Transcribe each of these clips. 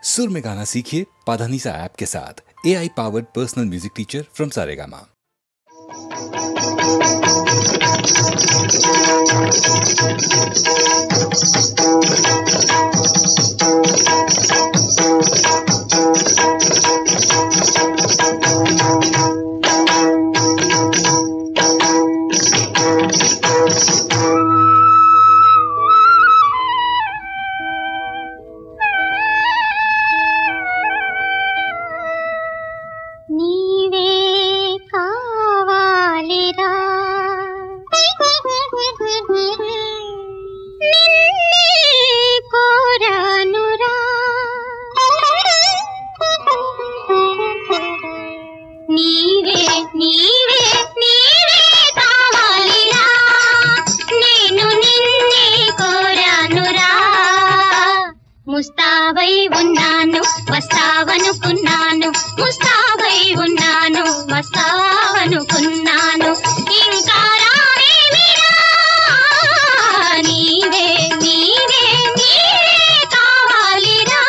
सुर में गाना सीखिए पाधानीसा ऐप के साथ। AI powered personal music teacher from Saregama. ముస్తాబై ఉన్నాను వస్తావనుకున్నాను, ముస్తాబై ఉన్నాను వస్తావనుకున్నాను, ఇంకా రావేమిరా నీవే నీవే నీవే కావాలిరా.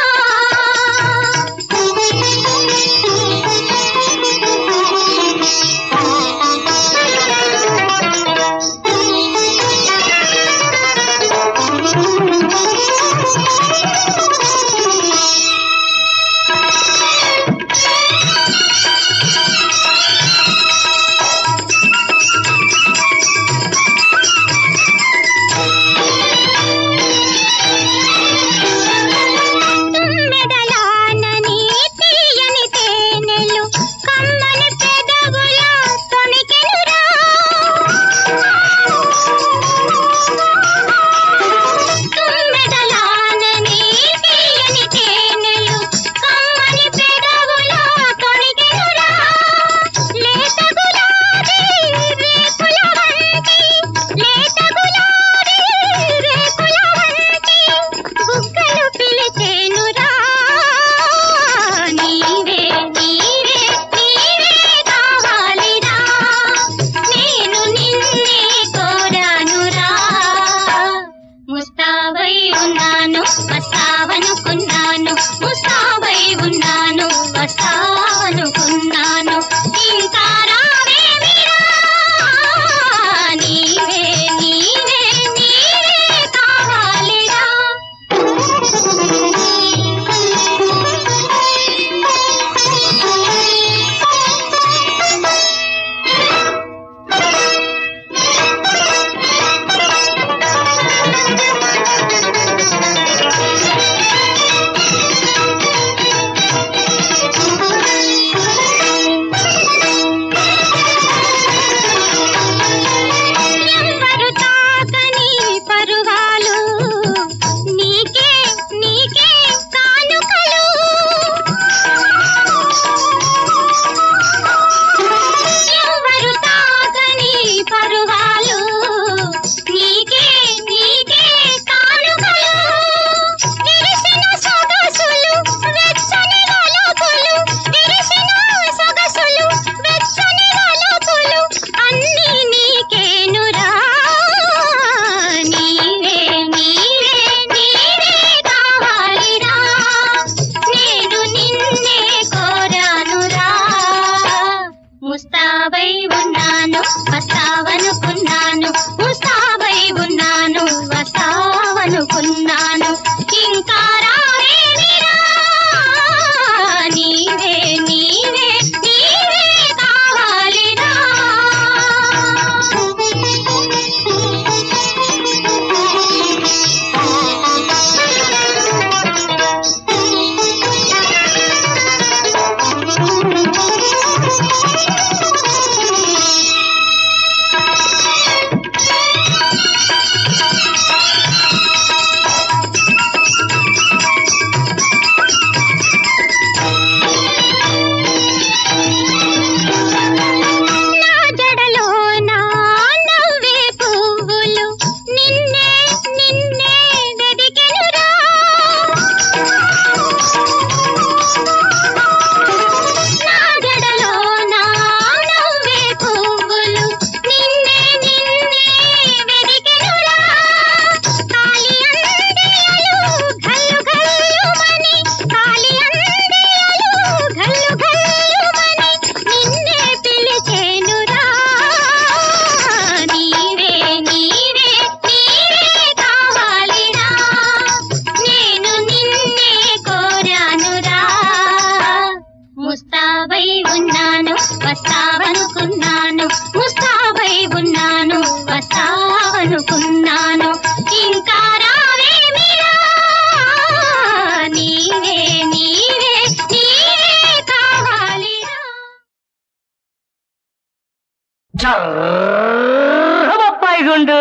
బొప్పాయి గుండు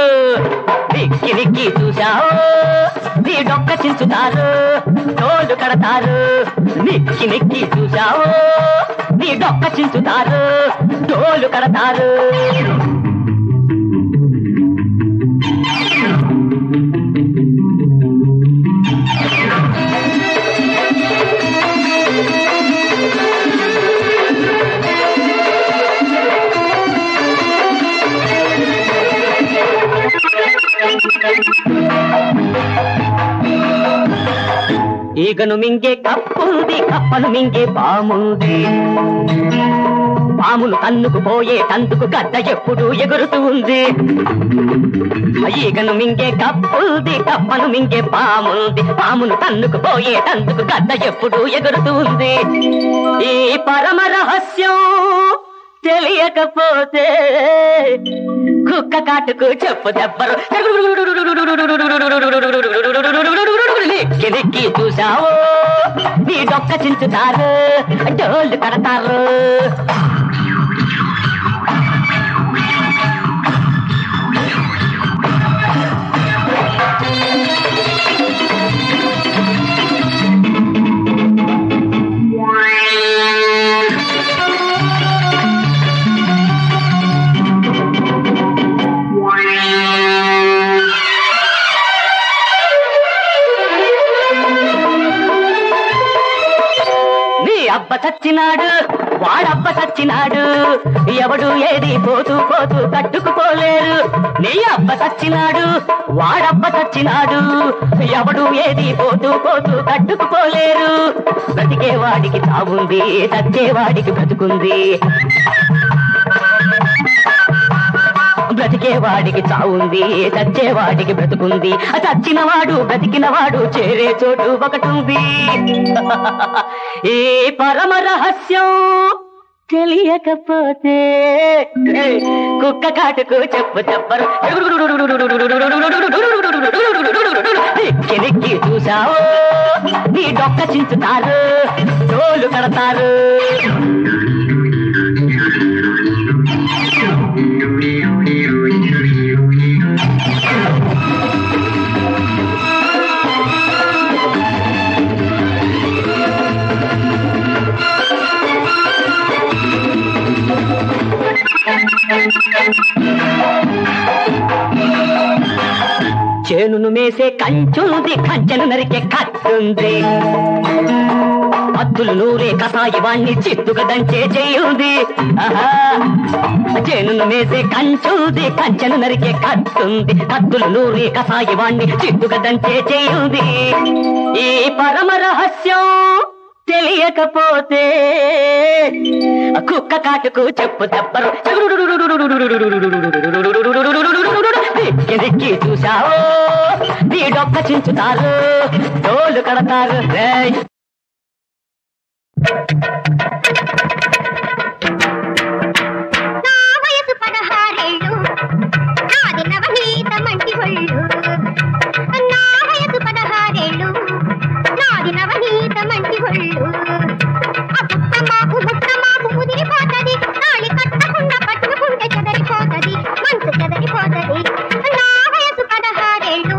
నిక్కి నిక్కి చూశావు నీ డొక్క చించుతారు తోలు కడతారు నిక్కి నిక్కి చూశావు నీ డొక్క చించుతారు తోలు కడతారు ఈగను మింగే కప్పుంది కప్పను మింగే పాముంది పాములు తన్నుకు పోయే తందుకు గద్ద ఎప్పుడు ఎగురుతూ ఉంది ఈగను మింగే కప్పుంది కప్పను మింగే పాముంది పాములు తన్నుకు పోయే తందుకు గద్ద ఎప్పుడు ఎగురుతూ ఉంది ఈ పరమ రహస్యం తెలియకపోతే కుక్క కాటుకు చెప్పు దెబ్బరు కిరికి చూసావు నీ డొక్క చించుతారు డోళ్ళు కడతారు అబ్బ చచ్చినాడు వాడబ్బ చచ్చినాడు ఎవడు ఏది పోతూ పోతూ తట్టుకుపోలేరు నీ అబ్బ చచ్చినాడు వాడబ్బ చచ్చినాడు ఎవడు ఏది పోతూ పోతూ తట్టుకుపోలేరు బ్రతికేవాడికి చావుంది చచ్చేవాడికి బ్రతుకుంది బ్రతికేవాడికి చావుంది చచ్చేవాడికి బ్రతుకుంది చచ్చినవాడు బ్రతికినవాడు చేరే చోటు ఒకటుంది ఈ పరమ రహస్యం తెలియకపోతే కుక్క కాటుకు చెప్పు చెప్పరు కిరికి చూసావు నీ డొక్క చించుతారు తోలు కడతారు చేనును మేసే కంచుంది కంచెను నరికే కత్తుంది అద్దులు నూరే కసాయి వాణ్ణి చిత్తుగా దంచే చేయుంది చేనును మేసే కంచుంది కంచెను నరికే కత్తుంది అద్దులు నూరే కసాయి వాణ్ణి చిత్తుగా దంచే చేయుంది ఈ పరమ రహస్యం తెలియకపోతే కుక్క కాటుకు చెప్పు దెబ్బరు దిక్కి చూసావు నీ డొక్క చించుతారు తోలు కడతారు నా వయసు 16 ఏళ్ళు నాది నవనీత మంచి ఒళ్ళు నా వయసు 16 ఏళ్ళు నాది నవనీత మంచి ఒళ్ళు ముట్టమాకు ముదిరిపోతది తాళి కట్టకుండా పట్టుకుంటే చెదరిపోతది మనసు చెదరిపోతది నా వయసు 16 ఏళ్ళు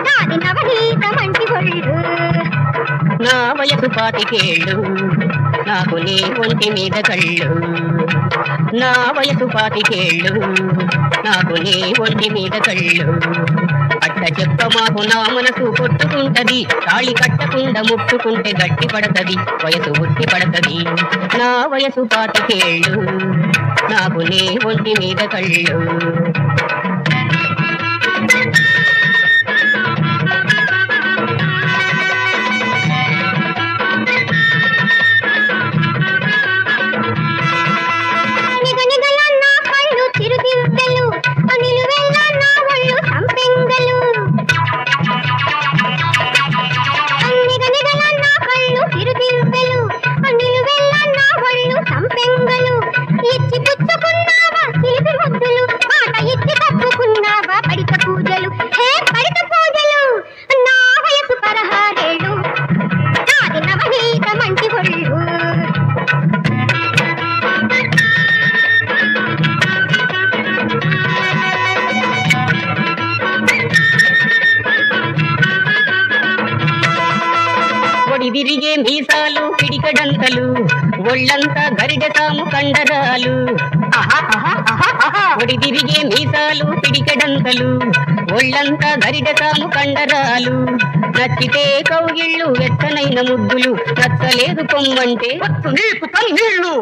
నాది నవనీత మంచి ఒళ్ళు నా వయసు 25 ఏళ్ళు నాకు నీ ఒంటి మీద కళ్ళు నా వయసు 25 ఏళ్ళు నాకు నీ ఒంటి మీద కళ్ళు అట్ట చెప్ప మాకు నా మనసు కొట్టుకుంటది తాళి కట్టకుండా ముట్టుకుంటే గట్టి పడతది వయసు ఉట్టి పడతది నా వయసు 25 ఏళ్ళు నాకు నీ ఒంటి మీద కళ్ళు ఇచ్చి పుచ్చుకున్నావా చిలిపి ముద్దులు మాట ఇచ్చి తిరిగే మీసాలు పిడికడంతలు ఒళ్ళంతా గరిడతాము కండరాలు ఒడి తిరిగే మీసాలు పిడికడంతలు ఒళ్ళంతా గరిడతాము కండరాలు నచ్చితే కౌగిళ్ళు వెచ్చనైన ముద్దులు నచ్చలేదు పొమ్మంటే నీకు తన్నీళ్ళు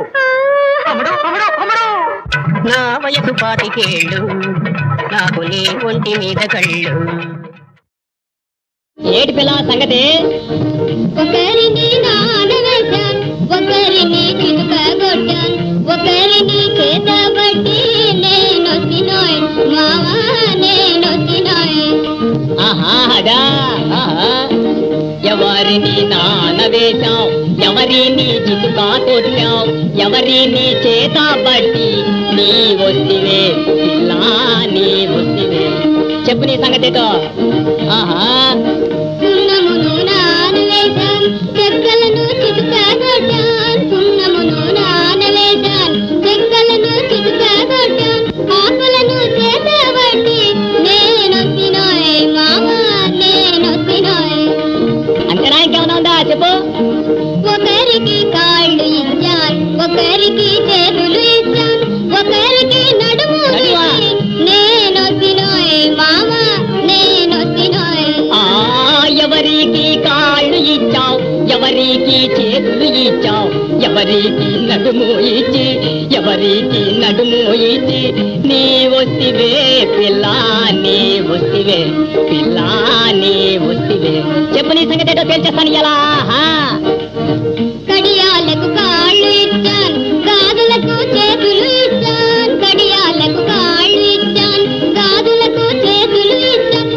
నా వయసు 25 ఏళ్ళు నాకు నీ ఒంటి మీద కళ్ళు ఏటి పిల్ల సంగతి ఒకరిని నానవేశాను ఒకరిని చినుకగొట్టాను ఒకరిని చేతబట్టి నేనొచ్చినోయ్ మావా నేనొచ్చినోయ్ ఆహాడా ఎవరిని నానవేశాం ఎవరిని చితుకా కొట్టాం ఎవరిని చేత బట్టి నీ వస్తివే పిల్లా నీ వస్తివే చెప్పు నీ సంగతితో సున్నమును నానవేశాను చెక్కలను చితుకగొట్టాను సున్నమును నానవేశాను చెక్కలను చితుకగొట్టాను ఆకులను చేతబట్టి నేనొచ్చినోయ్ మావా నేనొచ్చినోయ్ అంతేనా ఇంకేమన్నా ఉందా చెప్పు ఒకరికి కాళ్ళు ఇచ్చాను ఒకరికి చేతులు ఇచ్చాను ఒకరికి నడుము నేనొచ్చినోయ్ మామా నేనొచ్చినోయ్ ఎవరికి కాళ్ళు ఇచ్చావు ఎవరికి చేతులు ఇచ్చావు ఎవరికి నడుము ఇచ్చి ఎవరికి నడుము ఇచ్చి నీ వస్తివే పిల్లా నీ వస్తివే పిల్లా నీ వస్తివే చెప్పు నీ సంగతి ఏదో తేల్చేస్తాను ఎలా కడియాలకు కాళ్ళు ఇచ్చాను గాజులకు చేతులు ఇచ్చాను కడియాలకు కాళ్ళు ఇచ్చాను గాజులకు చేతులు ఇచ్చాను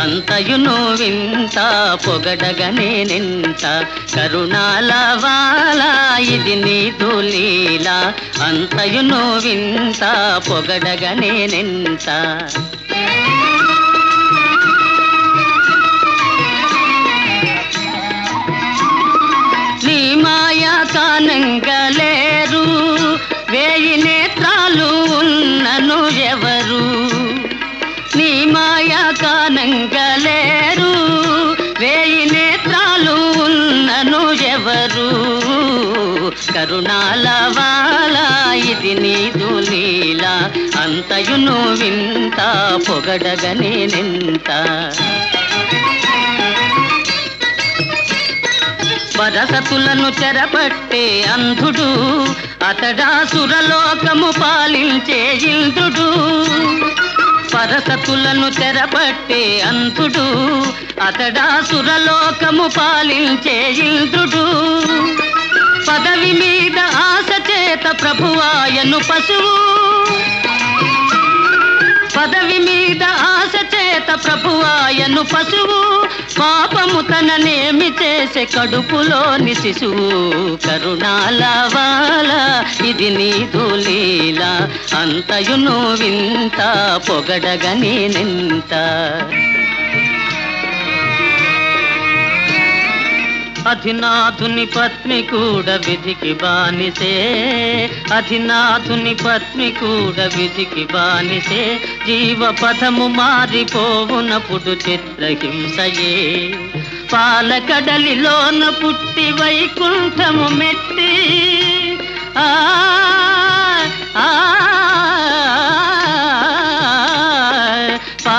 అంతయును వింత పొగడగనే నింత కరుణాల వాలా ఇది నీదు లీల అంతయును వింత పొగడగనే నింత నీ మాయా కానంగలేరు వేయి నేత్రాలు ఉన్నను ఎవరు నీ మాయా కానంగలేరు వేయి నేత్రాలు ఉన్నను ఎవరు కరుణాల వాలా ఇది నీదు లీల అంతయును వింత పొగడగనే నింత వరసతులను చెరపట్టే అంధుడు అతడా సురలోకము పాలించే ఇంద్రుడు పరసతులను చెరపట్టే అంధుడు అతడా సురలోకము పాలించే ఇంద్రుడు పదవి మీద ఆశ చేత ప్రభువాయను పశువు పదవి మీద ఆశ చేత ప్రభువాయను పశువు పాపము తననేమి చేసే కడుపులోని శిశువు కరుణాలవాల ఇది నీదు లీల అంతయును వింత పొగడగని నింత అధినాథుని పత్ని కూడా విధికి బానిసే అధినాథుని పత్ని కూడా విధికి బానిసే జీవపథము మారిపోవునప్పుడు చిత్రహింసయే పాలకడలిలోన పుట్టి వైకుంఠము మెట్టి ఆ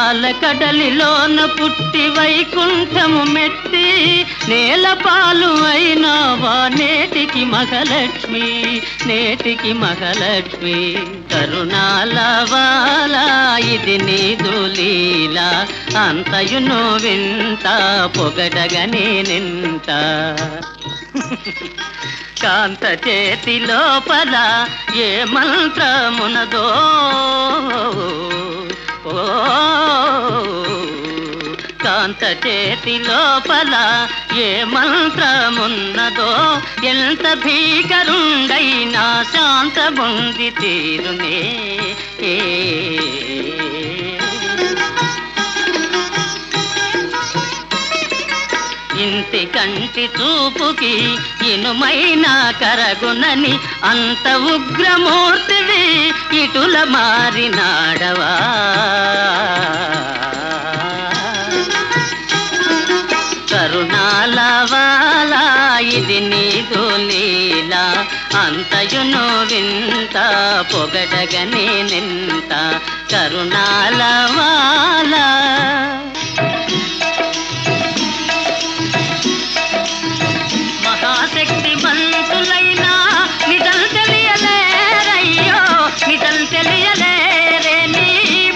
పాలకడలిలోన పుట్టి వైకుంఠము మెట్టి నేల పాలు అయినావా నేటికి మహాలక్ష్మి నేటికి మహాలక్ష్మి కరుణాలవాల ఇది నీదు లీల అంతయును వింత పొగడగని నింత కాంత చేతి లోపల ఏ మంత్రమునదో కాంత చేతి లోపల ఏ మంత్రమున్నదో ఎంత భీకరుండైనా శాంతముంది తీరునే ఇంటి కంటి చూపుకి ఇనుమైన కరగునని అంత ఉగ్రమూర్తివి ఇటుల మారినాడవా కరుణాలవాల ఇది నీదు లీల అంతయును వింత పొగడగని నింత కరుణాలవాల మహాశక్తి మంతులైనా నిజం తెలియలేరయ్యో నిజం తెలియలేరే నీ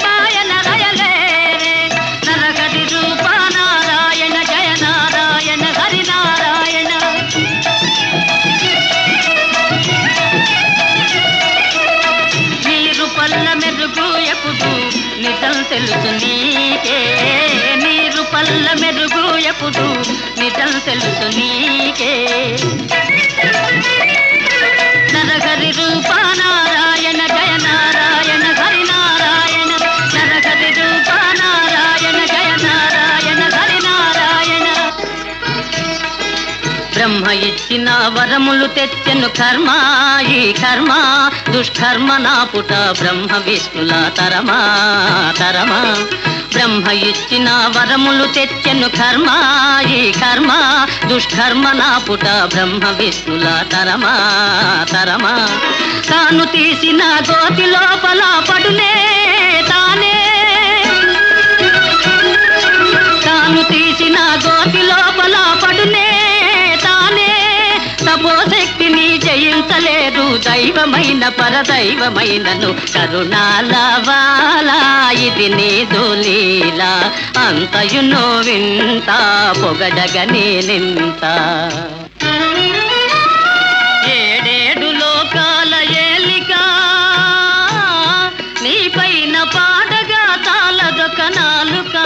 మాయన రయలేరే నరగది రూప నారాయణ జయ నారాయణ హరి నారాయణ నీరు పల్ల మెరుగు ఎప్పుడు నిజం తెలుసు నీకే నీరు పల్ల మెరుగు ఎప్పుడు నిజం తెలుసు నీకే నరహరి రూప నారాయణ జయ నారాయణ హరి నారాయణ నరహరి రూప నారాయణ జయ నారాయణ హరి నారాయణ బ్రహ్మ ఇచ్చిన వరములు తెచ్చెను కర్మ ఈ కర్మ దుష్కర్మ నా పుట బ్రహ్మ విష్ణుల తరమా తరమా బ్రహ్మ ఇచ్చిన వరములు తెచ్చెను కర్మ ఈ కర్మ దుష్కర్మ నా పుట బ్రహ్మ విష్ణుల తరమా తరమా తాను తీసిన గోతి లోపల పడునే తానే తాను తీసిన గోతి లోపల పడునే తానే తపోశక్తిని జయించలేదు దైవమైన పరదైవమైనను కరుణాలవాల ఇది నీదు లీల అంతయును వింత పొగడగని నింత ఏడేడు లోకాల ఏలిక నీ పైన పాడగా తాళదొక నాలుక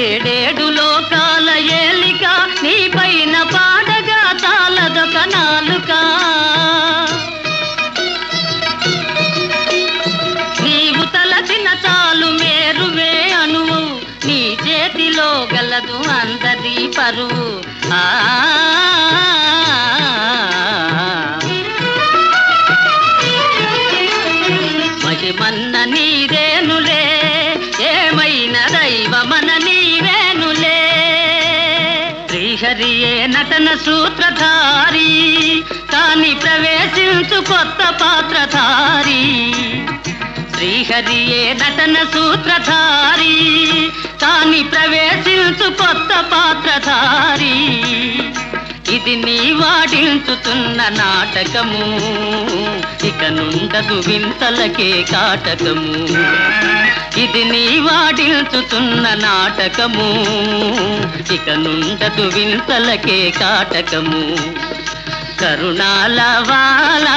ఏడేడు లోకాల ఏలిక నీ పైన పాడగా తాళదొక నాలుక నీవు తలచిన చాలు మేరువే అణువు నీ చేతిలో గలదు అందరి పరువు మహిమన్న నీరేనులే ఏమైన దైవమన నీవేనులే శ్రీహరియే నటన సూత్రధారి కాని ప్రవేశించు కొత్త పాత్రధారి శ్రీహరియే నటన సూత్రధారి కాని ప్రవేశించు కొత్త పాత్రధారి ఇది నీ వాడించుతున్న నాటకము ఇక నుండదు వింతలకే కాటకము ఇది నీ వాడించుతున్న నాటకము ఇక నుండదు వింతలకే కాటకము కరుణాలవాల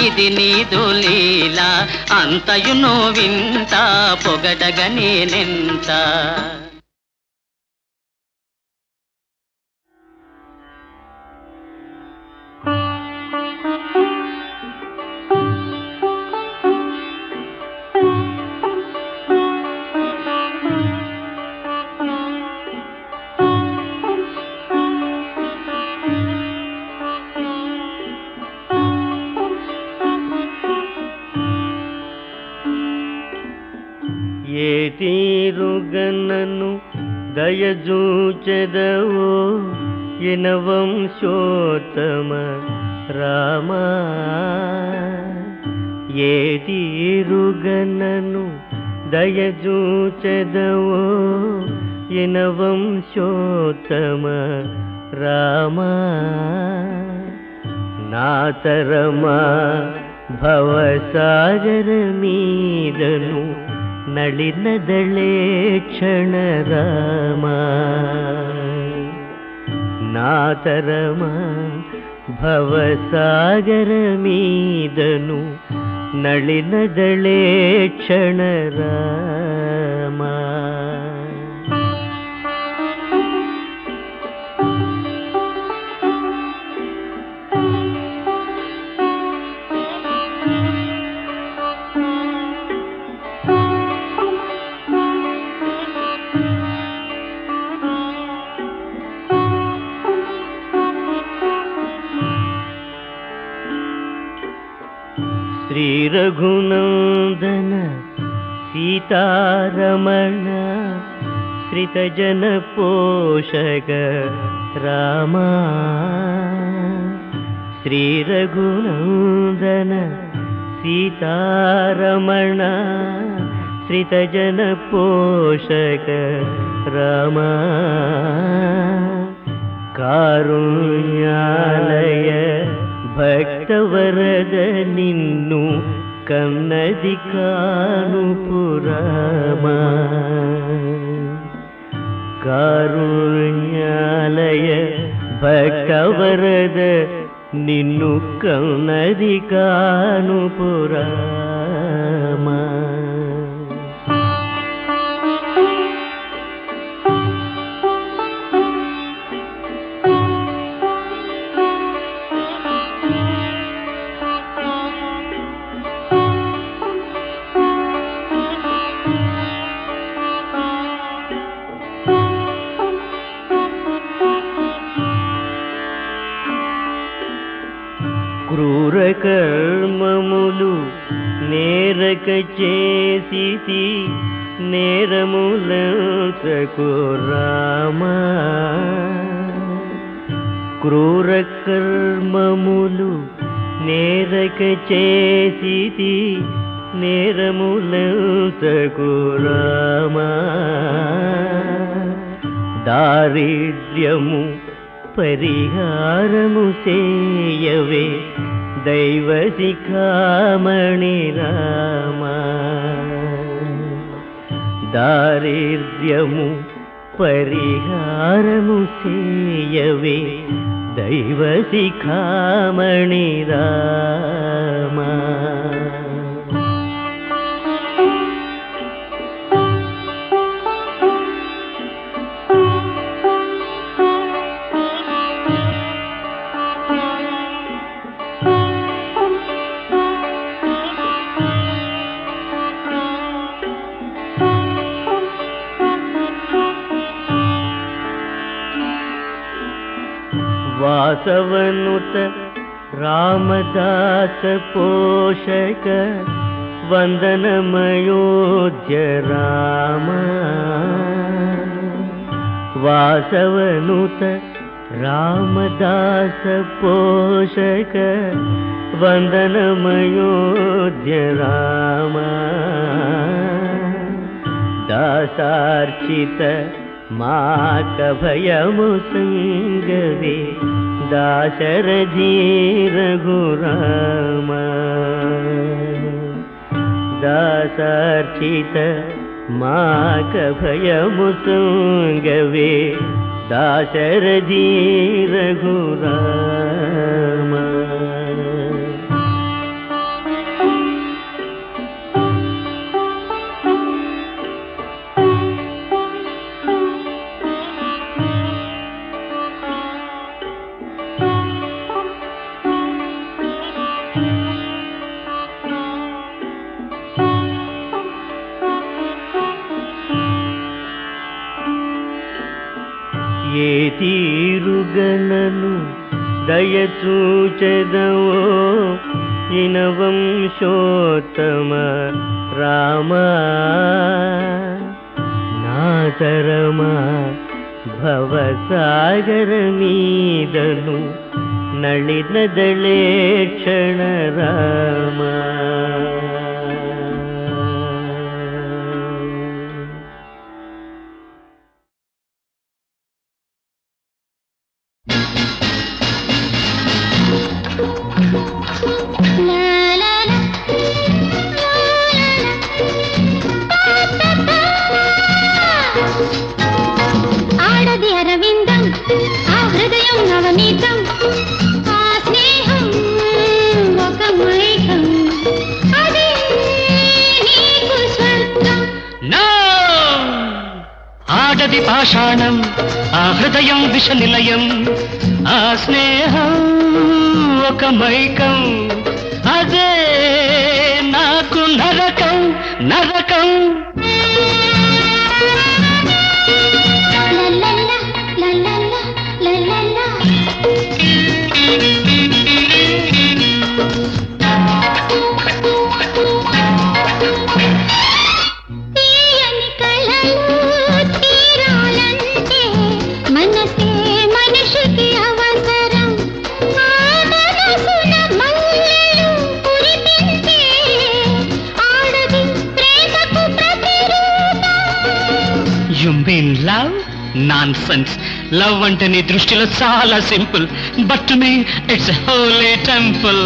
ఇది నీదు లీల అంతయును వింత పొగడగని నింత తీరుగనను దయజూచెదవో ఎనవంశోత్తమ రామా ఏ తీరుగనను దయజూచెదవో ఎనవంశోత్తమ రామా నాతరమా భవసాగర మీదను నళినదళే క్షణ రామా నాతరమా భవసాగర మీదను నళినదళే క్షణ రామా శ్రీ రఘునందన సీతారమణ శ్రితజన పోషక రామా శ్రీ రఘునందన సీతారమణ శ్రితజన పోషక రామా కారుణ్యాలయ భక్తవరద నిన్ను కన్నది కానుపురామా కారుణ్యాలయ భక్తవరద నిన్ను కన్నది కానుపురామా క్రూర కర్మములు నేరక చేసి నేరములంతకు రామా క్రూర కర్మములు నేరక చేసి నేరములంతకు రామా దారిద్ర్యము పరిహారము చేయవే దైవ శిఖామణి రామా దారిద్ర్యము పరిహారము చేయవే దైవ శిఖామణి రామా వాసవనుత రామదాస పోషక వందనమయోధ్య రామా వాసవనుత రామదాస పోషక వందనమయోధ్య రామా దాసార్చిత మాకభయము సంగవే దాశరథి రఘురామా దాసార్చిత మాకభయము సంగవే దాశరథి రఘురామా ఏ తీరుగనను దయచూచెదవో ఇనవంశోత్తమ రామా నాతరమా భవసాగర మీదను నళినదళే క్షణ రామ ఆడది అరవిందం ఆ హృదయం నవనీతం ఆ స్నేహం ఒక మైకం అదే నీకు స్వర్గం. ఆడది పాషాణం ఆ హృదయం విష నిలయం ఆ స్నేహం ఒక మైకం అదే నాకు నరకం నరకం. నాన్సెన్స్. లవ్ అంటే నీ దృష్టిలో చాలా simple, but to me it's a Holi temple.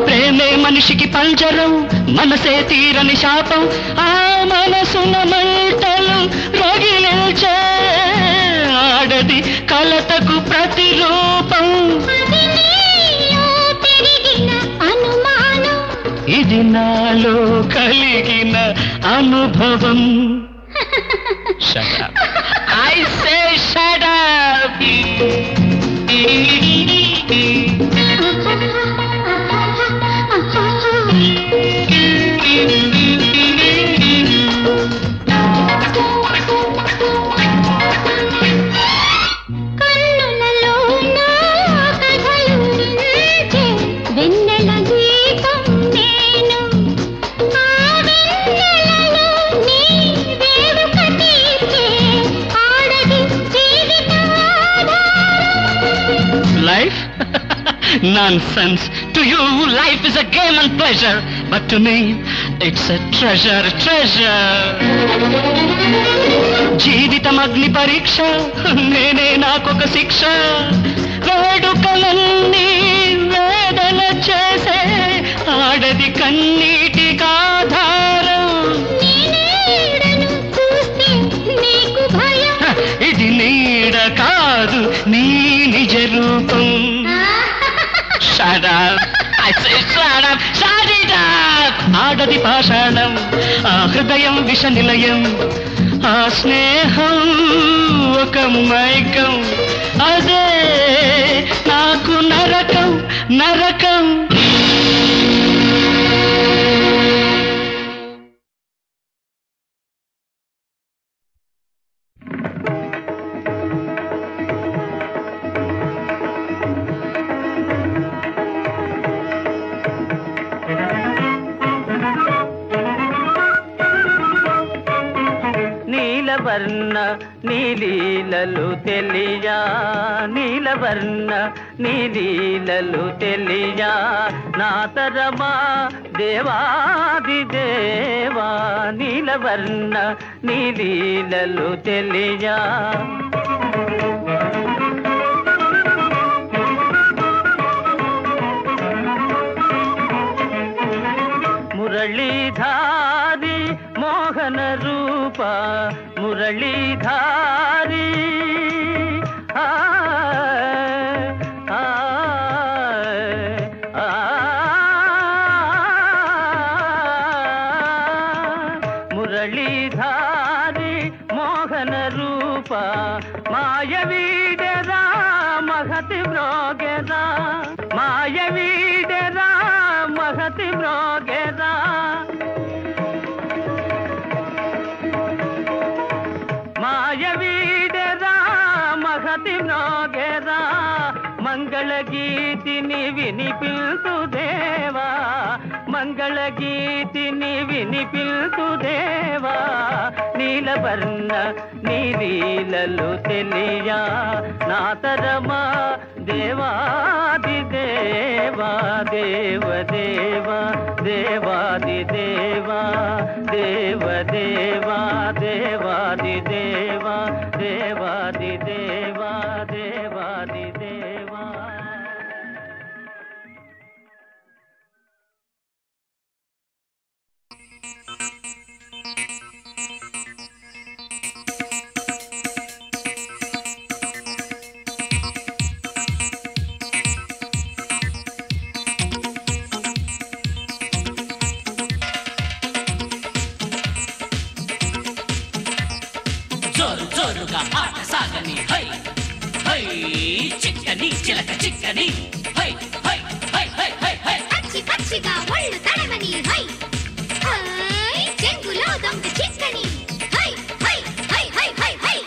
ప్రేమే మనిషికి పంజరం, మనసే తీరని శాపం, ఆ మనసున మంటలు రగిలించే ఆడది కలతకు ప్రతిరూపం. ఇది నాలో కలిగిన అనుభవం. Shut up. I say shut up. Nonsense. To you, life is a game and pleasure, but to me, it's a treasure, treasure. జీవితం అగ్ని పరీక్ష, నేనే నాకొక శిక్ష. వేడుకలన్నీ వేదన చేసే ఆడది కన్నీటికి ఆధారం. ఇది నీడ కాదు నీ నిజ రూపం. Shut up! I say shut up! Shut it up! ఆడది పాషాణం ఆ హృదయం విష నిలయం ఆ స్నేహం ఒక మైకం అదే నాకు నరకం నరకం. నీలవర్ణ నీలీలలు తెలియా నీలవర్ణ నీలీలలు తెలియా నాతరమా దేవాది దేవా నీలవర్ణ నీలీలలు తెలియా. మురళీధారి మోహన రూప మురళీధారి మురళీధారి మోహన రూప మాయవీడరా మహతి మ్రోగెరా మాయవీడరా మహతి మ్రోగెరా మాయవీడరా మహతి మ్రోగెరా మంగళగీతిని వినిపిల్తు దేవా మంగళగీతిని వినిపిల్తు దేవా నీలవర్ణ నీ లీలలు తెలియా నాతరమా దేవాది దేవా దేవ దేవా దేవాది దేవా దేవ దేవా దేవాది దేవా దేవాది దేవా దేవాది దేవా. జోరు జోరుగా ఆట సాగని హై హై చిక్కని చిలక చిక్కని హై హై హై హై హై హై పచ్చి పచ్చిగా ఒళ్ళు తడమని హై హై చెంగులో దొంగ చిక్కని హై హై హై హై హై హై.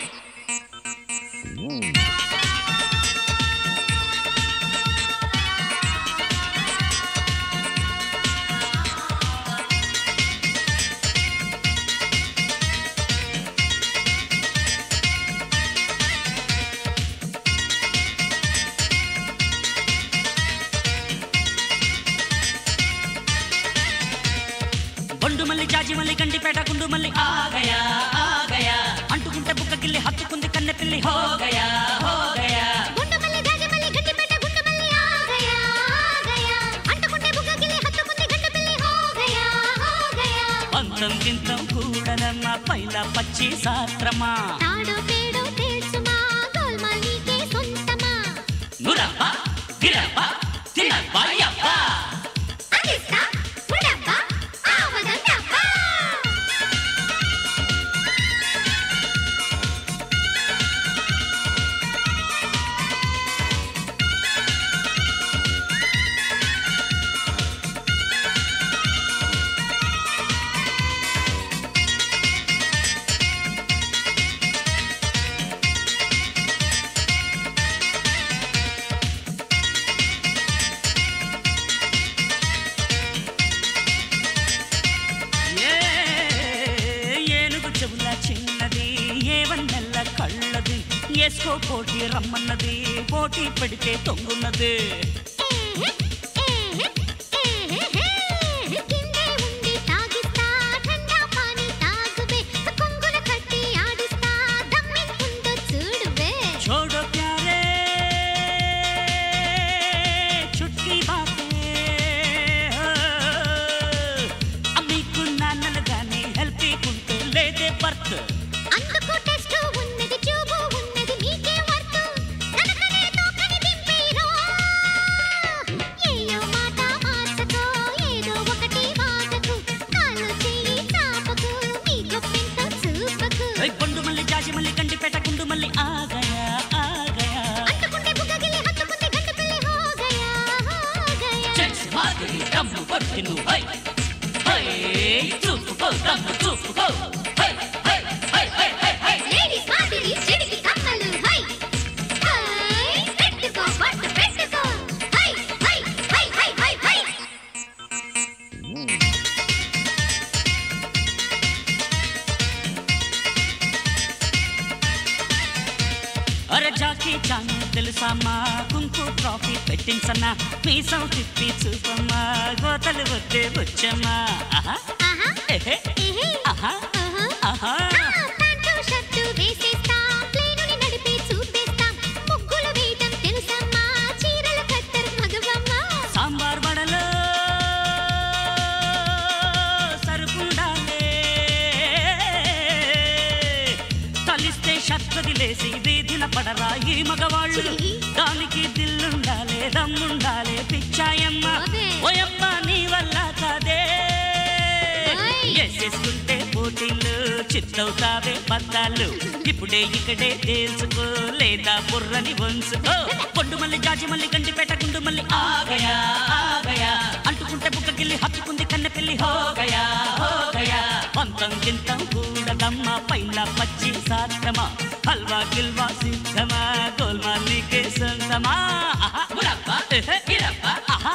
బొండు మల్లి జాజి మల్లి గండిపేట గుండు మల్లి ఆగయా ఆగయా అంటుకుంటే బుక్క గిల్లి హత్తుకుంది కన్నె పిల్లి హోగయా హోగయా గుండుమల్లి జాజిమల్లి గట్టిపేట గుండుమల్లి ఆగయా ఆగయా అంటుకుంటే బుగ్గగిలి హత్తుకుంది గంటపిల్లి హోగయా హోగయా. పంతం గింతం కూడనన్న పైల పచ్చి సాత్రమా తాడో తేడో తేల్చుమా గోల్మాల్ నీకే సొంతమా నురబ్బా గిరబ్బా తినబ్బా యబ్బా అందిస్తా ఉండబ్బా ఆవదండబ్బా. ఏనుగు చెవుల చిన్నది ఏవన్నెల్ల కళ్ళది ఏసుకో పోటీ రమ్మన్నది పోటీ పెడితే తొంగున్నది కిందే ఉండి తాగిస్తా ఠండా పానీ తాగుబే కొంగుల కట్టి ఆడిస్తా దమ్మెంతుందో చూడువే. छोड़ो प्यारे छुट्टी बातें అమ్మీకు నాన్నలు గాని హెల్ప్ కుంటూ లేదే బర్త్ అందుకు టెస్ట్ ఉన్నది ట్యూబ్ ఉన్నది నీకే వర్తు కనకనే తోకని దింపేరో ఏయో మాట మార్చకో ఏదో ఒకటి వాడకు కాలు చెయ్యి చాపకు నీ గొప్పింతో చూపకు బొండు మల్లి జాజి మల్లి గండిపేట గుండు మల్లి ఆగయా ఆగయా అంటుకుంటే బుగ్గగిలి హత్తుకుంటే గంటపిల్లి హోగయా హోగయా. చెక్స్ మాదిరి దమ్ము కొట్టి నువ్వు హై హై చూపుకో దమ్ము చూపుకో హై హై హై హై హై హై లేడీస్ మాదిరి చెడికి కమ్మలు హై హై పెట్టుకో పట్టు పెట్టుకో హై హై హై హై హై హై. అరే జాకీ చాను తెలుసమ్మా కుంకు ట్రాఫీ పెట్టించన్నా మీసం తిప్పి చూపమ్మా గోతలు వద్దే వచ్చమ్మా ఆహా ఆహా ఎహే ఏహే ఆహా ఆహా ఆహా ప్యాంటు షర్టు వేసేస్తా ప్లేనుని నడిపి చూపేస్తాం ముగ్గులు వేయటం తెలుసమ్మా చీరలు కట్టరు మగవమ్మా. సాంబార్ వడలో సరుకుండాలే కలిస్తే షత్తుదిలేసి వీధిన పడరా ఈ మగవాళ్ళు దానికి దిల్లుండాలే దమ్ముండాలే పిచ్చాయమ్మ అదే. ఓయమ్మ నీ వల్ల కాదే ఓయ్. ఎసేసుకుంటే పోటీలు చిత్తవుతావే పద్దాలు ఇప్పుడే ఇక్కడే తేల్చుకో లేదా బుర్రని వంచుకో పొండు మల్లి జాజి మల్లి గండిపేట గుండు మల్లి ఆగయా ఆగయా అంటుకుంటే బుక్క గిల్లి హత్తుకుంది కన్నె పిల్లి హోగయా హోగయా పంతం గింతం కూడా ఉందమ్మా పైన పచ్చి సాధ్యమా హల్వా గిల్వా సిద్ధమా గోల్మా నీకే సొంతమా ఆహా మురబ్బా ఇరబ్బా ఆహా